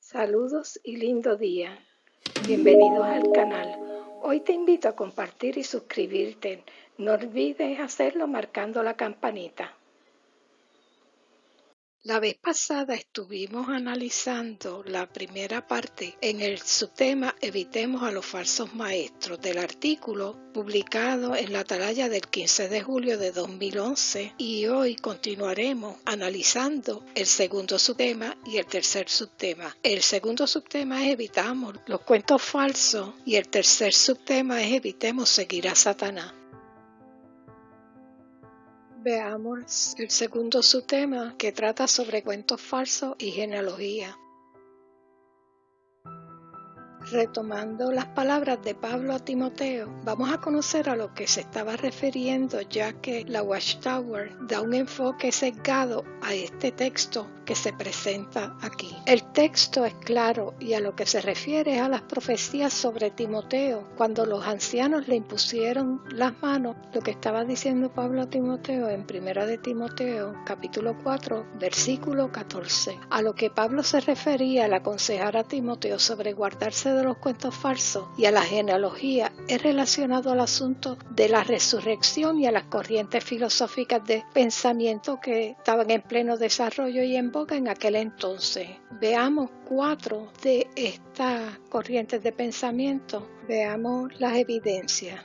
Saludos y lindo día. Bienvenidos al canal. Hoy te invito a compartir y suscribirte. No olvides hacerlo marcando la campanita. La vez pasada estuvimos analizando la primera parte en el subtema Evitemos a los falsos maestros del artículo publicado en la Atalaya del 15 de julio de 2011 y hoy continuaremos analizando el segundo subtema y el tercer subtema. El segundo subtema es Evitamos los cuentos falsos y el tercer subtema es Evitemos seguir a Satanás. Veamos el segundo subtema que trata sobre cuentos falsos y genealogía. Retomando las palabras de Pablo a Timoteo, vamos a conocer a lo que se estaba refiriendo, ya que la Watchtower da un enfoque sesgado a este texto que se presenta aquí. El texto es claro y a lo que se refiere es a las profecías sobre Timoteo, cuando los ancianos le impusieron las manos, lo que estaba diciendo Pablo a Timoteo en 1 de Timoteo, capítulo 4, versículo 14. A lo que Pablo se refería al aconsejar a Timoteo sobre guardarse de los cuentos falsos y a la genealogía es relacionado al asunto de la resurrección y a las corrientes filosóficas de pensamiento que estaban en pleno desarrollo y en boga en aquel entonces. Veamos 4 de estas corrientes de pensamiento. Veamos las evidencias.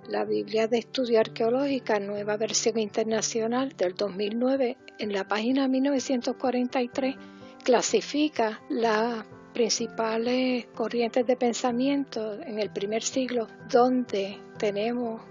La Biblia de Estudio Arqueológica, nueva versión internacional del 2009, en la página 1943, clasifica las principales corrientes de pensamiento en el primer siglo, donde tenemos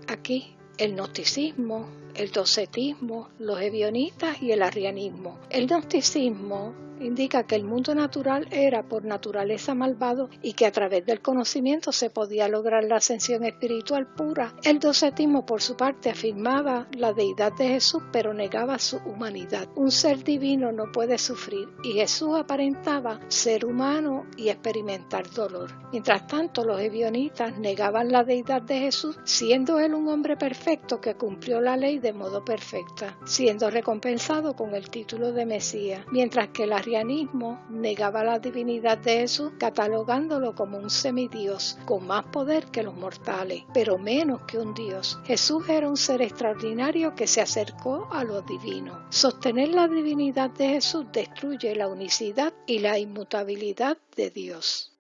aquí el gnosticismo, el docetismo, los ebionitas y el arrianismo. El gnosticismo indica que el mundo natural era por naturaleza malvado y que a través del conocimiento se podía lograr la ascensión espiritual pura. El docetismo, por su parte, afirmaba la deidad de Jesús, pero negaba su humanidad. Un ser divino no puede sufrir y Jesús aparentaba ser humano y experimentar dolor. Mientras tanto, los ebionitas negaban la deidad de Jesús, siendo él un hombre perfecto que cumplió la ley de modo perfecta, siendo recompensado con el título de Mesías, mientras que el arrianismo negaba la divinidad de Jesús, catalogándolo como un semidios con más poder que los mortales, pero menos que un dios. Jesús era un ser extraordinario que se acercó a lo divino. Sostener la divinidad de Jesús destruye la unicidad y la inmutabilidad de Dios.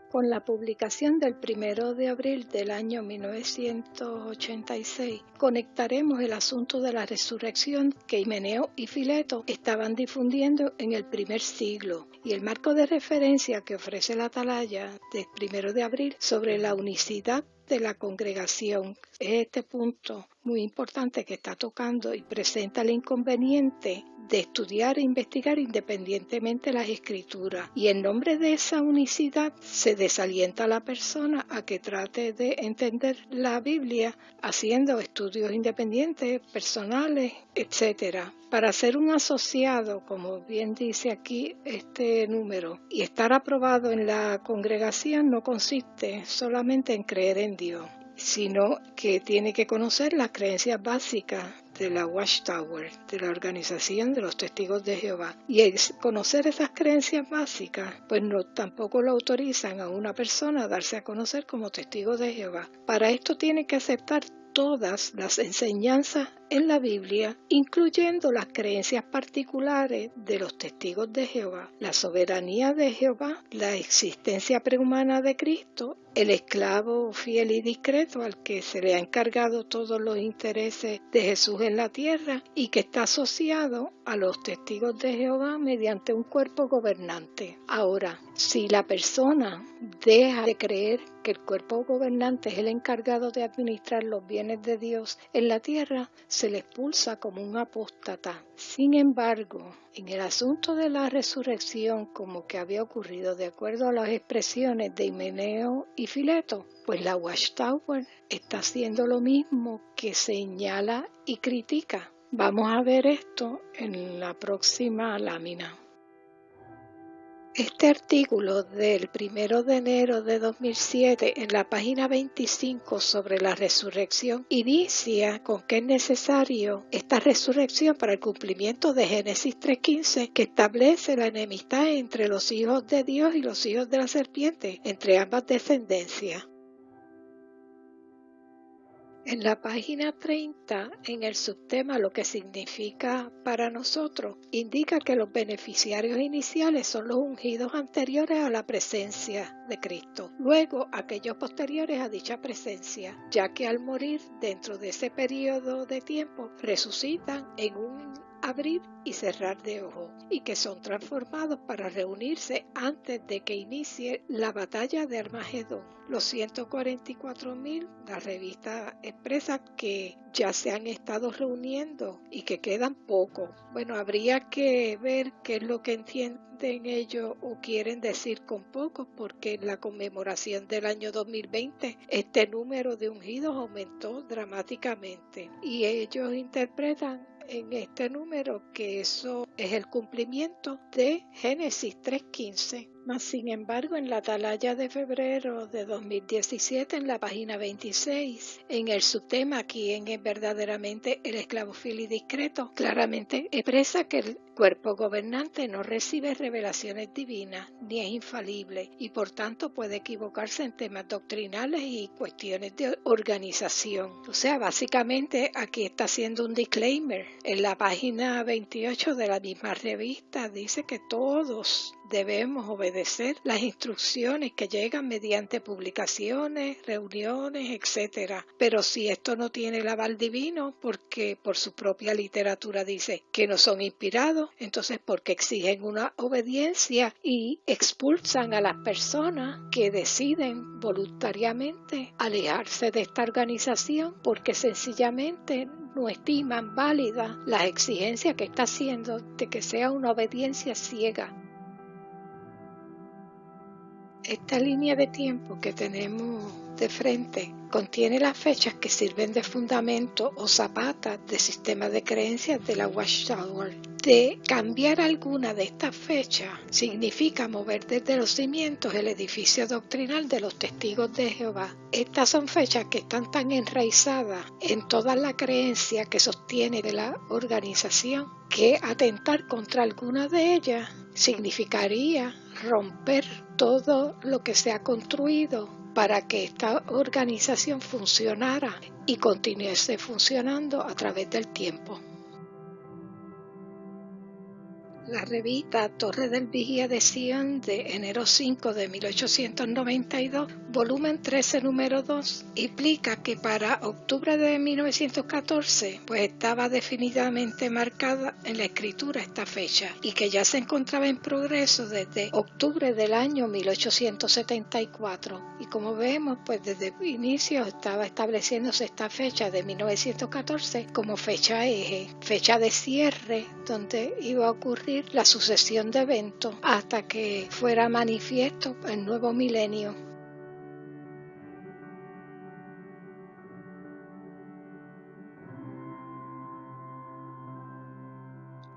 Con la publicación del 1 de abril del año 1986, conectaremos el asunto de la resurrección que Himeneo y Fileto estaban difundiendo en el primer siglo y el marco de referencia que ofrece la Atalaya del 1 de abril sobre la unicidad de la congregación. Es este punto muy importante que está tocando y presenta el inconveniente de estudiar e investigar independientemente las escrituras, y en nombre de esa unicidad se desalienta a la persona a que trate de entender la Biblia haciendo estudios independientes, personales, etc. Para ser un asociado, como bien dice aquí este número, y estar aprobado en la congregación no consiste solamente en creer en Dios, sino que tiene que conocer las creencias básicas de la Watchtower, de la Organización de los Testigos de Jehová. Y el conocer esas creencias básicas, pues no tampoco lo autorizan a una persona a darse a conocer como testigo de Jehová. Para esto tiene que aceptar todas las enseñanzas en la Biblia, incluyendo las creencias particulares de los testigos de Jehová, la soberanía de Jehová, la existencia prehumana de Cristo, el esclavo fiel y discreto al que se le ha encargado todos los intereses de Jesús en la tierra y que está asociado a los testigos de Jehová mediante un cuerpo gobernante. Ahora, si la persona deja de creer que el cuerpo gobernante es el encargado de administrar los bienes de Dios en la tierra, se le expulsa como un apóstata. Sin embargo, en el asunto de la resurrección, como que había ocurrido de acuerdo a las expresiones de Himeneo y Fileto, pues la Watchtower está haciendo lo mismo, que señala y critica. Vamos a ver esto en la próxima lámina. Este artículo del 1 de enero de 2007 en la página 25 sobre la resurrección inicia con que es necesario esta resurrección para el cumplimiento de Génesis 3:15, que establece la enemistad entre los hijos de Dios y los hijos de la serpiente, entre ambas descendencias. En la página 30, en el subtema Lo que significa para nosotros, indica que los beneficiarios iniciales son los ungidos anteriores a la presencia de Cristo, luego aquellos posteriores a dicha presencia, ya que al morir dentro de ese periodo de tiempo resucitan en un abrir y cerrar de ojos y que son transformados para reunirse antes de que inicie la batalla de Armagedón. Los 144,000, la revista expresa que ya se han estado reuniendo y que quedan pocos. Bueno, habría que ver qué es lo que entienden ellos o quieren decir con pocos, porque en la conmemoración del año 2020 este número de ungidos aumentó dramáticamente y ellos interpretan en este número que eso es el cumplimiento de Génesis 3:15. Mas, sin embargo, en la atalaya de febrero de 2017, en la página 26, en el subtema ¿Quién es verdaderamente el esclavo fiel y discreto?, claramente expresa que el cuerpo gobernante no recibe revelaciones divinas ni es infalible y por tanto puede equivocarse en temas doctrinales y cuestiones de organización. O sea, básicamente aquí está haciendo un disclaimer. En la página 28 de la misma revista dice que todos debemos obedecer las instrucciones que llegan mediante publicaciones, reuniones, etc. Pero si esto no tiene el aval divino, porque por su propia literatura dice que no son inspirados, entonces ¿por qué exigen una obediencia y expulsan a las personas que deciden voluntariamente alejarse de esta organización porque sencillamente no estiman válidas las exigencias que está haciendo de que sea una obediencia ciega? Esta línea de tiempo que tenemos de frente contiene las fechas que sirven de fundamento o zapatas de sistema de creencias de la Watchtower. De cambiar alguna de estas fechas significa mover desde los cimientos el edificio doctrinal de los testigos de Jehová. Estas son fechas que están tan enraizadas en toda la creencia que sostiene de la organización que atentar contra alguna de ellas significaría romper todo lo que se ha construido para que esta organización funcionara y continuase funcionando a través del tiempo. La revista Torre del Vigía de Sion de enero 5 de 1892, volumen 13, número 2, explica que para octubre de 1914 pues estaba definitivamente marcada en la escritura esta fecha y que ya se encontraba en progreso desde octubre del año 1874. Y como vemos, pues desde el inicio estaba estableciéndose esta fecha de 1914 como fecha eje, fecha de cierre, donde iba a ocurrir la sucesión de eventos hasta que fuera manifiesto el nuevo milenio.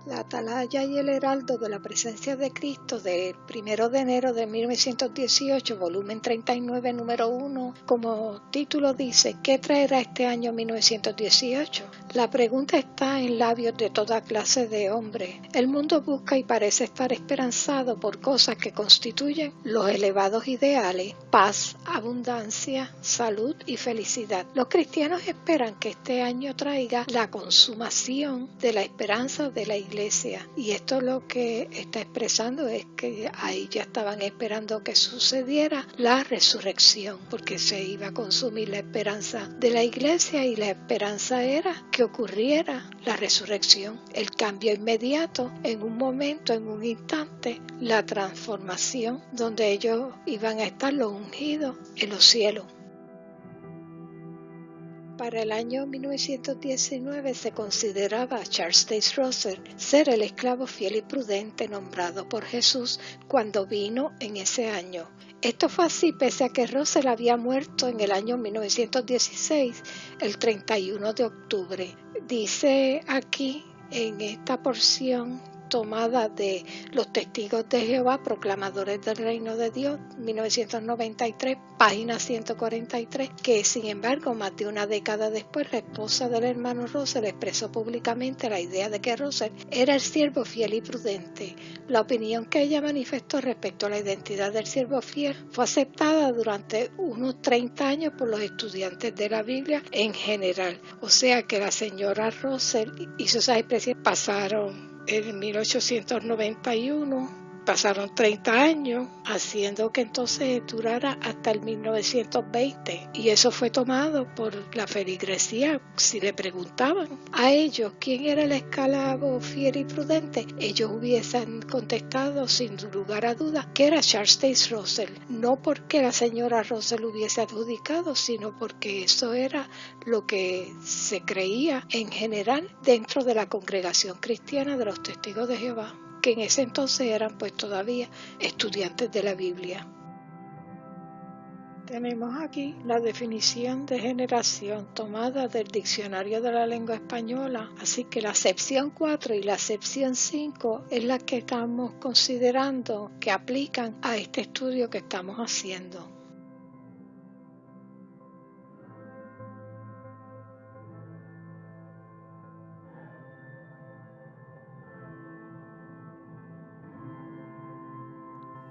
La atalaya y el heraldo de la presencia de Cristo del 1 de enero de 1918, volumen 39, número 1, como título dice, ¿qué traerá este año 1918? La pregunta está en labios de toda clase de hombres. El mundo busca y parece estar esperanzado por cosas que constituyen los elevados ideales: paz, abundancia, salud y felicidad. Los cristianos esperan que este año traiga la consumación de la esperanza de la Iglesia. Y esto lo que está expresando es que ahí ya estaban esperando que sucediera la resurrección, porque se iba a consumir la esperanza de la Iglesia y la esperanza era que ocurriera la resurrección, el cambio inmediato, en un momento, en un instante, la transformación donde ellos iban a estar los ungidos en los cielos. Para el año 1919 se consideraba a Charles Taze Russell ser el esclavo fiel y prudente nombrado por Jesús cuando vino en ese año. Esto fue así pese a que Russell había muerto en el año 1916, el 31 de octubre. Dice aquí en esta porción tomada de Los Testigos de Jehová, Proclamadores del Reino de Dios, 1993, página 143, que sin embargo más de una década después la esposa del hermano Russell expresó públicamente la idea de que Russell era el siervo fiel y prudente. La opinión que ella manifestó respecto a la identidad del siervo fiel fue aceptada durante unos 30 años por los estudiantes de la Biblia en general. O sea que la señora Russell hizo esas expresiones, pasaron en 1891, pasaron 30 años, haciendo que entonces durara hasta el 1920. Y eso fue tomado por la feligresía. Si le preguntaban a ellos quién era el esclavo fiel y prudente, ellos hubiesen contestado sin lugar a dudas que era Charles Taze Russell. No porque la señora Russell hubiese adjudicado, sino porque eso era lo que se creía en general dentro de la congregación cristiana de los Testigos de Jehová, que en ese entonces eran pues todavía estudiantes de la Biblia. Tenemos aquí la definición de generación tomada del Diccionario de la Lengua Española, así que la acepción 4 y la acepción 5 es la que estamos considerando que aplican a este estudio que estamos haciendo.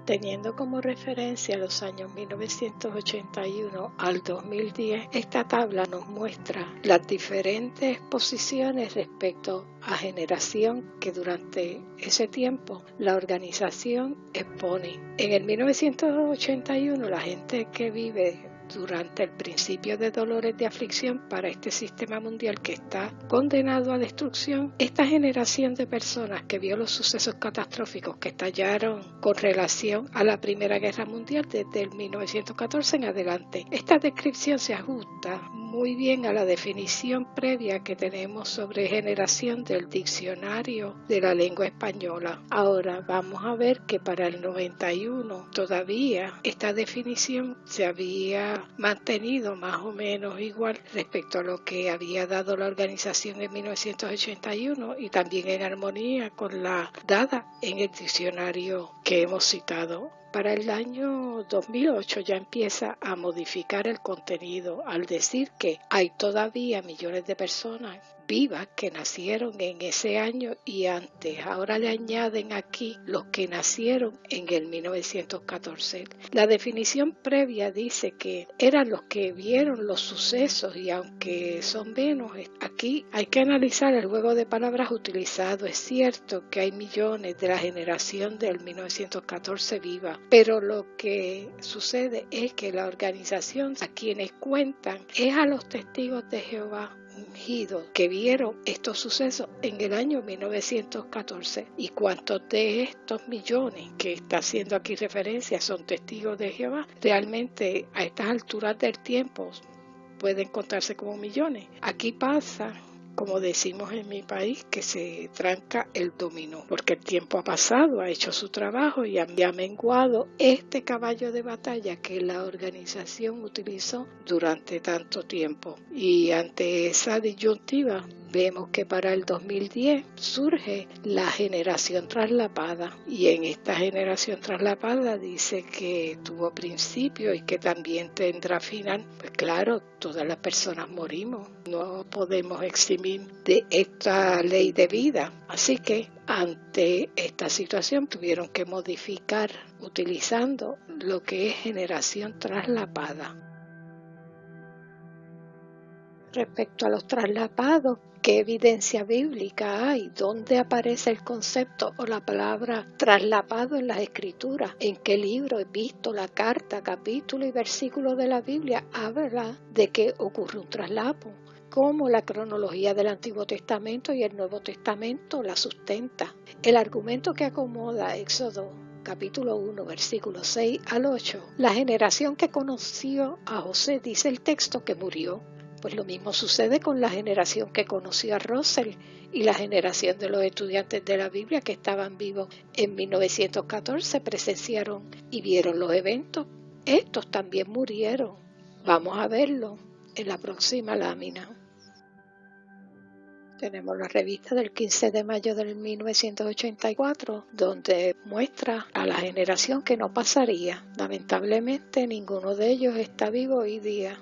Teniendo como referencia los años 1981 al 2010, esta tabla nos muestra las diferentes posiciones respecto a generación que durante ese tiempo la organización expone. En el 1981, la gente que vive durante el principio de dolores de aflicción para este sistema mundial que está condenado a destrucción, esta generación de personas que vio los sucesos catastróficos que estallaron con relación a la Primera Guerra Mundial desde el 1914 en adelante. Esta descripción se ajusta muy bien a la definición previa que tenemos sobre generación del Diccionario de la Lengua Española. Ahora vamos a ver que para el 91 todavía esta definición se había mantenido más o menos igual respecto a lo que había dado la organización en 1981 y también en armonía con la dada en el diccionario que hemos citado. Para el año 2008 ya empieza a modificar el contenido al decir que hay todavía millones de personas vivas que nacieron en ese año y antes. Ahora le añaden aquí los que nacieron en el 1914. La definición previa dice que eran los que vieron los sucesos y aunque son menos, aquí hay que analizar el juego de palabras utilizado. Es cierto que hay millones de la generación del 1914 viva, pero lo que sucede es que la organización a quienes cuentan es a los testigos de Jehová ungidos que vieron estos sucesos en el año 1914. ¿Y cuántos de estos millones que está haciendo aquí referencia son testigos de Jehová? Realmente a estas alturas del tiempo pueden contarse como millones. Aquí pasa, como decimos en mi país, que se tranca el dominó, porque el tiempo ha pasado, ha hecho su trabajo y ha menguado este caballo de batalla que la organización utilizó durante tanto tiempo. Y ante esa disyuntiva vemos que para el 2010 surge la generación traslapada, y en esta generación traslapada dice que tuvo principio y que también tendrá final. Pues claro, todas las personas morimos, no podemos eximir de esta ley de vida, así que ante esta situación tuvieron que modificar utilizando lo que es generación traslapada. Respecto a los traslapados, ¿qué evidencia bíblica hay? ¿Dónde aparece el concepto o la palabra traslapado en las Escrituras? ¿En qué libro, epístola, carta, capítulo y versículo de la Biblia habla de que ocurre un traslapo? ¿Cómo la cronología del Antiguo Testamento y el Nuevo Testamento la sustenta? El argumento que acomoda Éxodo capítulo 1, versículos 6 al 8. La generación que conoció a José, dice el texto, que murió. Pues lo mismo sucede con la generación que conoció a Russell y la generación de los estudiantes de la Biblia que estaban vivos en 1914, presenciaron y vieron los eventos. Estos también murieron. Vamos a verlo en la próxima lámina. Tenemos la revista del 15 de mayo del 1984, donde muestra a la generación que no pasaría. Lamentablemente, ninguno de ellos está vivo hoy día.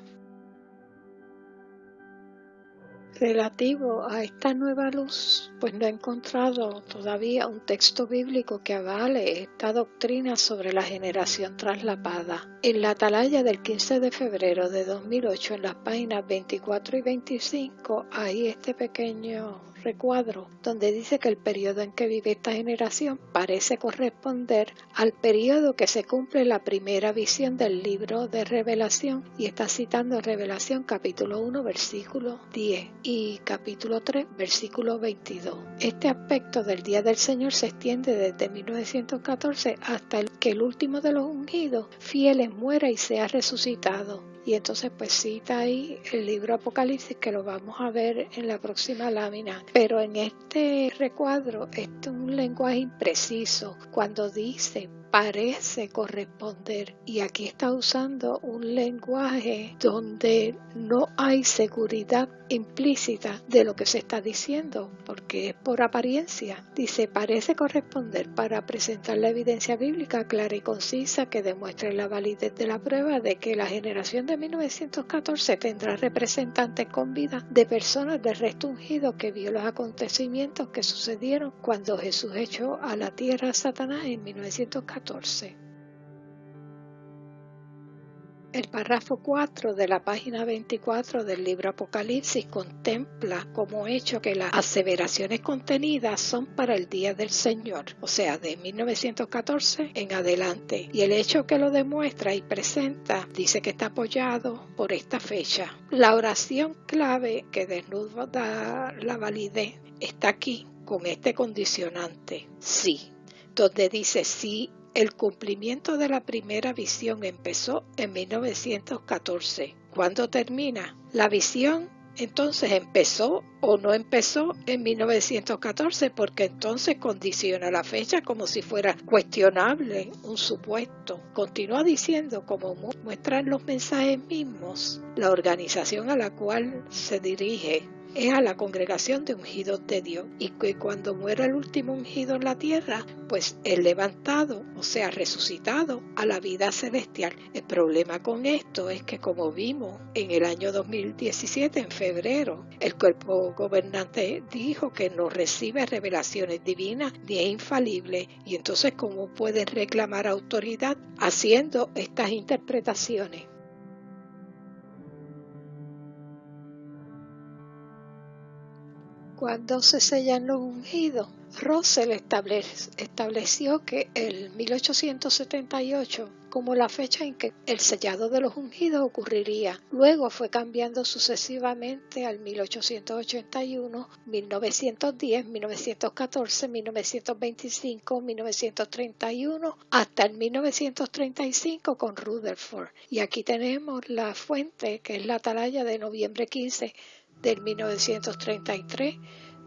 Relativo a esta nueva luz, pues no he encontrado todavía un texto bíblico que avale esta doctrina sobre la generación traslapada. En la atalaya del 15 de febrero de 2008, en las páginas 24 y 25, hay este pequeño recuadro donde dice que el periodo en que vive esta generación parece corresponder al periodo que se cumple la primera visión del libro de Revelación, y está citando Revelación capítulo 1 versículo 10 y capítulo 3 versículo 22. Este aspecto del día del Señor se extiende desde 1914 hasta que el último de los ungidos fieles muera y sea resucitado. Y entonces pues cita ahí el libro Apocalipsis, que lo vamos a ver en la próxima lámina. Pero en este recuadro es un lenguaje impreciso cuando dice parece corresponder, y aquí está usando un lenguaje donde no hay seguridad implícita de lo que se está diciendo, porque es por apariencia. Dice parece corresponder para presentar la evidencia bíblica clara y concisa que demuestre la validez de la prueba de que la generación de 1914 tendrá representantes con vida de personas del resto ungido que vio los acontecimientos que sucedieron cuando Jesús echó a la tierra a Satanás en 1914. El párrafo 4 de la página 24 del libro Apocalipsis contempla como hecho que las aseveraciones contenidas son para el día del Señor, o sea, de 1914 en adelante, y el hecho que lo demuestra y presenta dice que está apoyado por esta fecha. La oración clave que desnuda la validez está aquí con este condicionante, sí, donde dice sí. El cumplimiento de la primera visión empezó en 1914. ¿Cuándo termina? La visión entonces empezó o no empezó en 1914, porque entonces condiciona la fecha como si fuera cuestionable, un supuesto. Continúa diciendo, como muestran los mensajes mismos, la organización a la cual se dirige es a la congregación de ungidos de Dios, y que cuando muera el último ungido en la tierra, pues es levantado, o sea, resucitado a la vida celestial. El problema con esto es que, como vimos en el año 2017, en febrero, el cuerpo gobernante dijo que no recibe revelaciones divinas ni es infalible, y entonces ¿cómo pueden reclamar autoridad haciendo estas interpretaciones? Cuando se sellan los ungidos, Russell estableció que el 1878 como la fecha en que el sellado de los ungidos ocurriría. Luego fue cambiando sucesivamente al 1881, 1910, 1914, 1925, 1931, hasta el 1935 con Rutherford. Y aquí tenemos la fuente, que es la atalaya de noviembre 15 del 1933,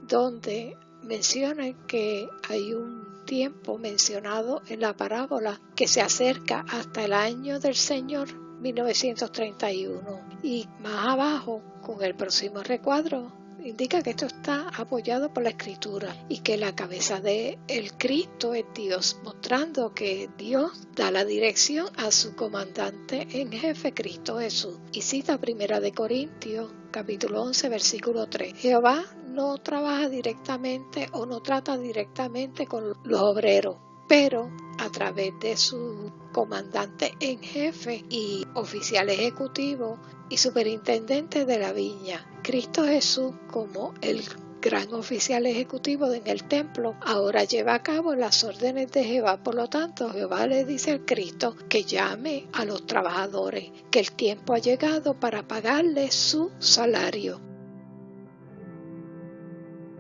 donde mencionan que hay un tiempo mencionado en la parábola que se acerca hasta el año del Señor 1931, y más abajo con el próximo recuadro indica que esto está apoyado por la Escritura y que la cabeza de el Cristo es Dios, mostrando que Dios da la dirección a su comandante en jefe, Cristo Jesús. Y cita 1 de Corintios capítulo 11 versículo 3. Jehová no trabaja directamente o no trata directamente con los obreros, pero a través de su comandante en jefe y oficial ejecutivo y superintendente de la viña. Cristo Jesús, como el gran oficial ejecutivo en el templo, ahora lleva a cabo las órdenes de Jehová. Por lo tanto, Jehová le dice al Cristo que llame a los trabajadores, que el tiempo ha llegado para pagarles su salario.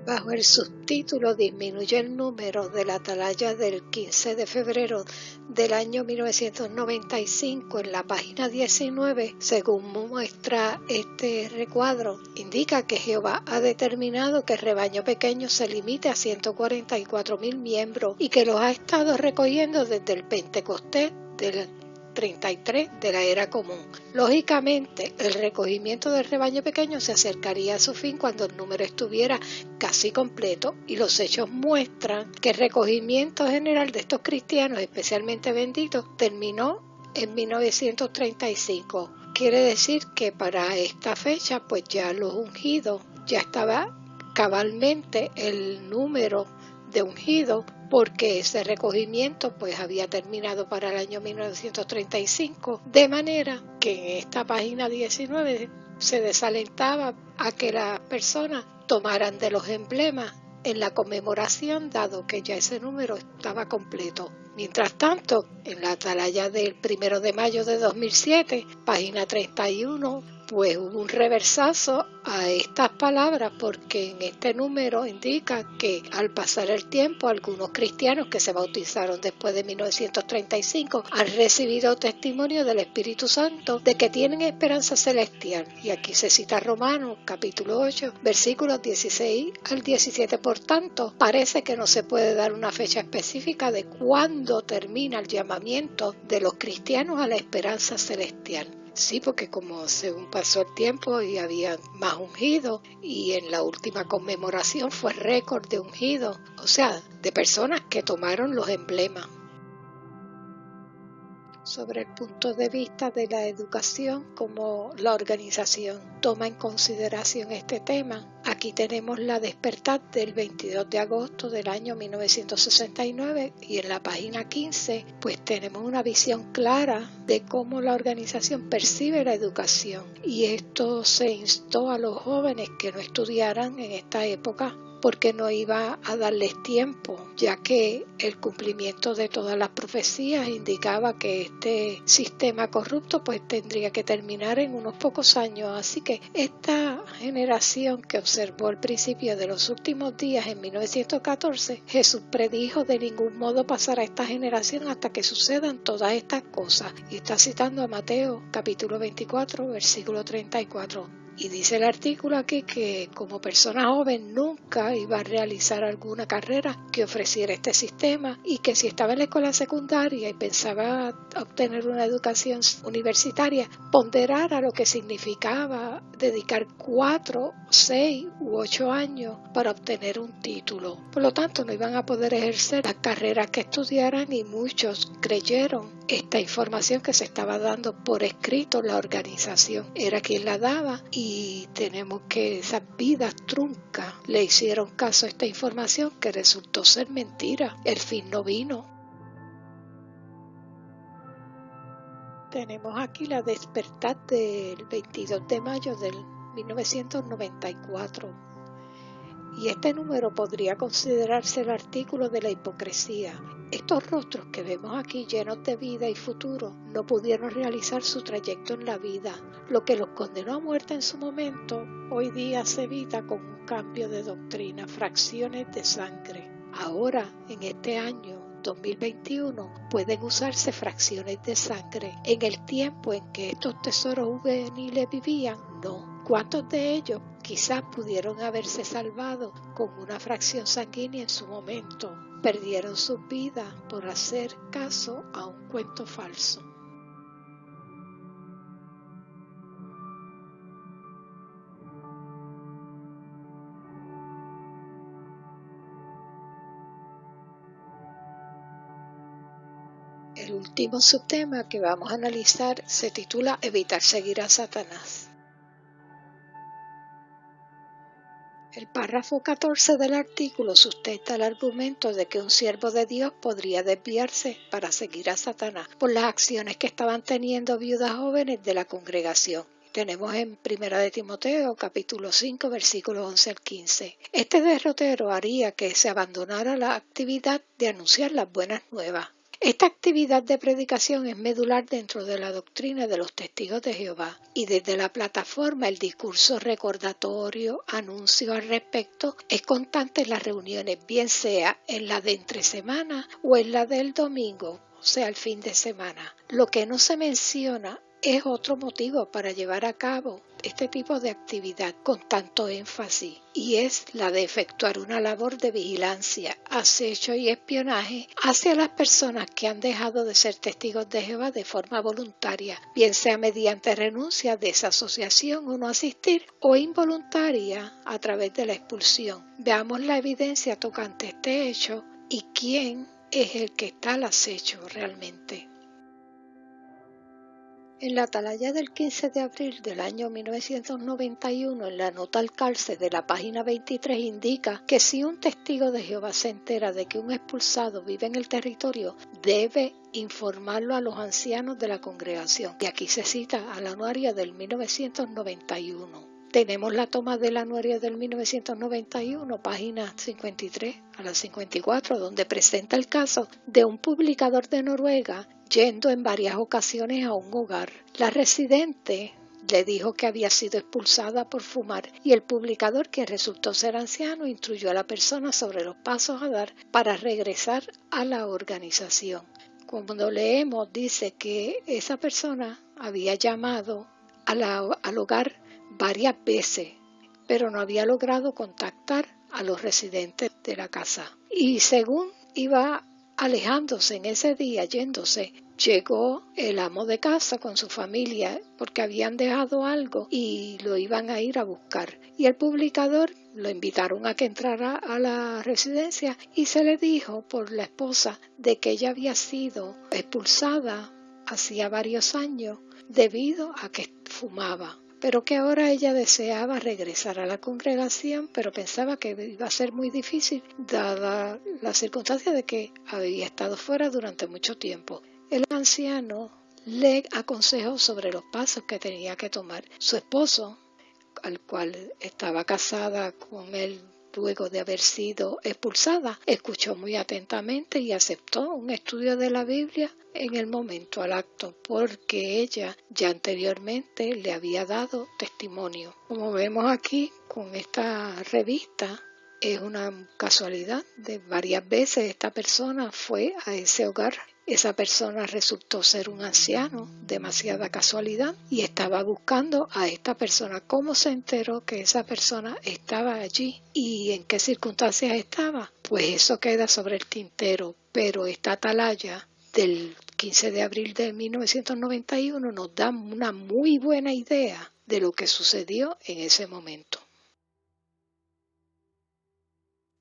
Bajo el subtítulo Disminuye el número de la atalaya del 15 de febrero del año 1995, en la página 19, según muestra este recuadro, indica que Jehová ha determinado que el rebaño pequeño se limite a 144,000 miembros y que los ha estado recogiendo desde el Pentecostés del 33 de la era común. Lógicamente, el recogimiento del rebaño pequeño se acercaría a su fin cuando el número estuviera casi completo, y los hechos muestran que el recogimiento general de estos cristianos, especialmente benditos, terminó en 1935. Quiere decir que para esta fecha, pues ya los ungidos, ya estaba cabalmente el número de ungidos, porque ese recogimiento pues había terminado para el año 1935, de manera que en esta página 19 se desalentaba a que las personas tomaran de los emblemas en la conmemoración, dado que ya ese número estaba completo. Mientras tanto, en la atalaya del 1 de mayo de 2007, página 31, pues hubo un reversazo a estas palabras, porque en este número indica que al pasar el tiempo algunos cristianos que se bautizaron después de 1935 han recibido testimonio del Espíritu Santo de que tienen esperanza celestial. Y aquí se cita Romanos capítulo 8 versículos 16 al 17. Por tanto, parece que no se puede dar una fecha específica de cuándo termina el llamamiento de los cristianos a la esperanza celestial. Sí, porque como según pasó el tiempo y había más ungidos, y en la última conmemoración fue récord de ungidos, o sea, de personas que tomaron los emblemas. Sobre el punto de vista de la educación, como la organización toma en consideración este tema, aquí tenemos la Despertar del 22 de agosto del año 1969, y en la página 15 pues tenemos una visión clara de cómo la organización percibe la educación, y esto se instó a los jóvenes que no estudiaran en esta época porque no iba a darles tiempo, ya que el cumplimiento de todas las profecías indicaba que este sistema corrupto pues tendría que terminar en unos pocos años. Así que esta generación que observó el principio de los últimos días en 1914, Jesús predijo: de ningún modo pasará esta generación hasta que sucedan todas estas cosas. Y está citando a Mateo capítulo 24 versículo 34. Y dice el artículo aquí que como persona joven nunca iba a realizar alguna carrera que ofreciera este sistema, y que si estaba en la escuela secundaria y pensaba obtener una educación universitaria, ponderara lo que significaba dedicar 4, 6 u 8 años para obtener un título. Por lo tanto, no iban a poder ejercer las carreras que estudiaran, y muchos creyeron esta información que se estaba dando por escrito. La organización era quien la daba, y tenemos que esas vidas truncas le hicieron caso a esta información que resultó ser mentira. El fin no vino. Tenemos aquí la Despertar del 22 de mayo del 1994. Y este número podría considerarse el artículo de la hipocresía. Estos rostros que vemos aquí, llenos de vida y futuro, no pudieron realizar su trayecto en la vida. Lo que los condenó a muerte en su momento, hoy día se evita con un cambio de doctrina: fracciones de sangre. Ahora, en este año 2021, pueden usarse fracciones de sangre. En el tiempo en que estos tesoros juveniles vivían, no. ¿Cuántos de ellos quizás pudieron haberse salvado con una fracción sanguínea en su momento? Perdieron sus vidas por hacer caso a un cuento falso. El último subtema que vamos a analizar se titula Evitar seguir a Satanás. El párrafo 14 del artículo sustenta el argumento de que un siervo de Dios podría desviarse para seguir a Satanás por las acciones que estaban teniendo viudas jóvenes de la congregación. Tenemos en 1 de Timoteo capítulo 5 versículos 11 al 15. Este derrotero haría que se abandonara la actividad de anunciar las buenas nuevas. Esta actividad de predicación es medular dentro de la doctrina de los testigos de Jehová, y desde la plataforma el discurso recordatorio, anuncio al respecto es constante en las reuniones, bien sea en la de entre semana o en la del domingo, o sea el fin de semana. Lo que no se menciona es otro motivo para llevar a cabo este tipo de actividad con tanto énfasis, y es la de efectuar una labor de vigilancia, acecho y espionaje hacia las personas que han dejado de ser testigos de Jehová de forma voluntaria, bien sea mediante renuncia, desasociación o no asistir, o involuntaria a través de la expulsión. Veamos la evidencia tocante a este hecho y quién es el que está al acecho realmente. En la atalaya del 15 de abril del año 1991, en la nota al calce de la página 23, indica que si un testigo de Jehová se entera de que un expulsado vive en el territorio, debe informarlo a los ancianos de la congregación. Y aquí se cita al anuario del 1991. Tenemos la toma del anuario del 1991, páginas 53 a la 54, donde presenta el caso de un publicador de Noruega yendo en varias ocasiones a un hogar. La residente le dijo que había sido expulsada por fumar y el publicador, que resultó ser anciano, instruyó a la persona sobre los pasos a dar para regresar a la organización. Cuando leemos, dice que esa persona había llamado al hogar varias veces, pero no había logrado contactar a los residentes de la casa. Y según iba alejándose en ese día, yéndose, llegó el amo de casa con su familia porque habían dejado algo y lo iban a ir a buscar. Y el publicador lo invitaron a que entrara a la residencia y se le dijo por la esposa de que ella había sido expulsada hacía varios años debido a que fumaba, pero que ahora ella deseaba regresar a la congregación, pero pensaba que iba a ser muy difícil dada la circunstancia de que había estado fuera durante mucho tiempo. El anciano le aconsejó sobre los pasos que tenía que tomar. Su esposo, al cual estaba casada con él luego de haber sido expulsada, escuchó muy atentamente y aceptó un estudio de la Biblia en el momento al acto, porque ella ya anteriormente le había dado testimonio. Como vemos aquí con esta revista, es una casualidad de varias veces esta persona fue a ese hogar. Esa persona resultó ser un anciano, demasiada casualidad, y estaba buscando a esta persona. ¿Cómo se enteró que esa persona estaba allí y en qué circunstancias estaba? Pues eso queda sobre el tintero, pero esta atalaya del 15 de abril de 1991 nos da una muy buena idea de lo que sucedió en ese momento.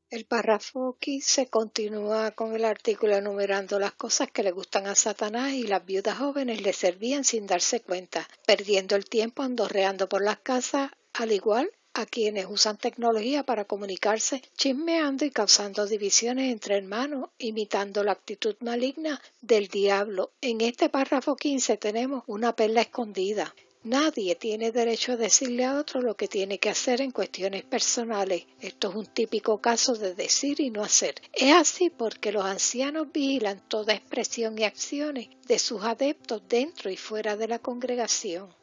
El párrafo 15 continúa con el artículo enumerando las cosas que le gustan a Satanás y las viudas jóvenes le servían sin darse cuenta, perdiendo el tiempo andorreando por las casas, al igual a quienes usan tecnología para comunicarse, chismeando y causando divisiones entre hermanos, imitando la actitud maligna del diablo. En este párrafo 15 tenemos una perla escondida. Nadie tiene derecho a decirle a otro lo que tiene que hacer en cuestiones personales. Esto es un típico caso de decir y no hacer. Es así porque los ancianos vigilan toda expresión y acciones de sus adeptos dentro y fuera de la congregación.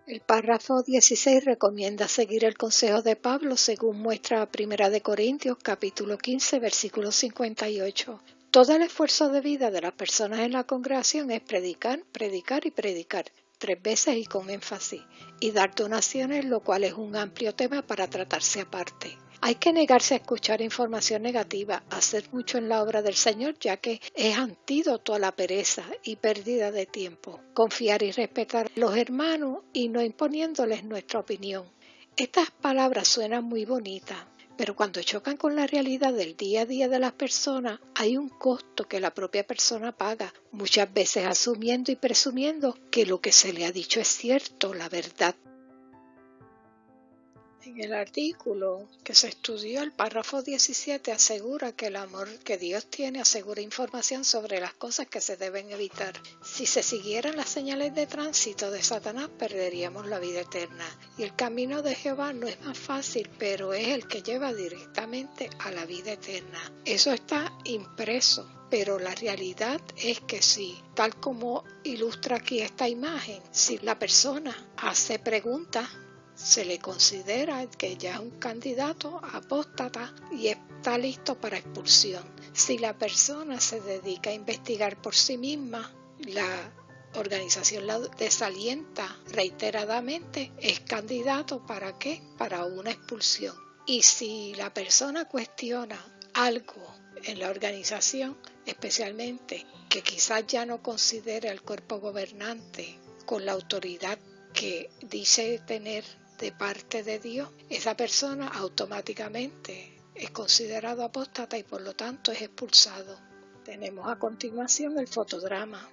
El párrafo 16 recomienda seguir el consejo de Pablo según muestra 1 Corintios capítulo 15 versículo 58. Todo el esfuerzo de vida de las personas en la congregación es predicar, predicar y predicar, 3 veces y con énfasis, y dar donaciones, lo cual es un amplio tema para tratarse aparte. Hay que negarse a escuchar información negativa, hacer mucho en la obra del Señor, ya que es antídoto a la pereza y pérdida de tiempo. Confiar y respetar a los hermanos y no imponiéndoles nuestra opinión. Estas palabras suenan muy bonitas, pero cuando chocan con la realidad del día a día de las personas, hay un costo que la propia persona paga, muchas veces asumiendo y presumiendo que lo que se le ha dicho es cierto, la verdad. En el artículo que se estudió, el párrafo 17 asegura que el amor que Dios tiene asegura información sobre las cosas que se deben evitar. Si se siguieran las señales de tránsito de Satanás, perderíamos la vida eterna. Y el camino de Jehová no es más fácil, pero es el que lleva directamente a la vida eterna. Eso está impreso. Pero la realidad es que sí, tal como ilustra aquí esta imagen, si la persona hace preguntas, se le considera que ya es un candidato apóstata y está listo para expulsión. Si la persona se dedica a investigar por sí misma, la organización la desalienta reiteradamente, es candidato ¿para qué? Para una expulsión. Y si la persona cuestiona algo en la organización, especialmente que quizás ya no considere al cuerpo gobernante con la autoridad que dice tener de parte de Dios, esa persona automáticamente es considerado apóstata y por lo tanto es expulsado. Tenemos a continuación el fotodrama.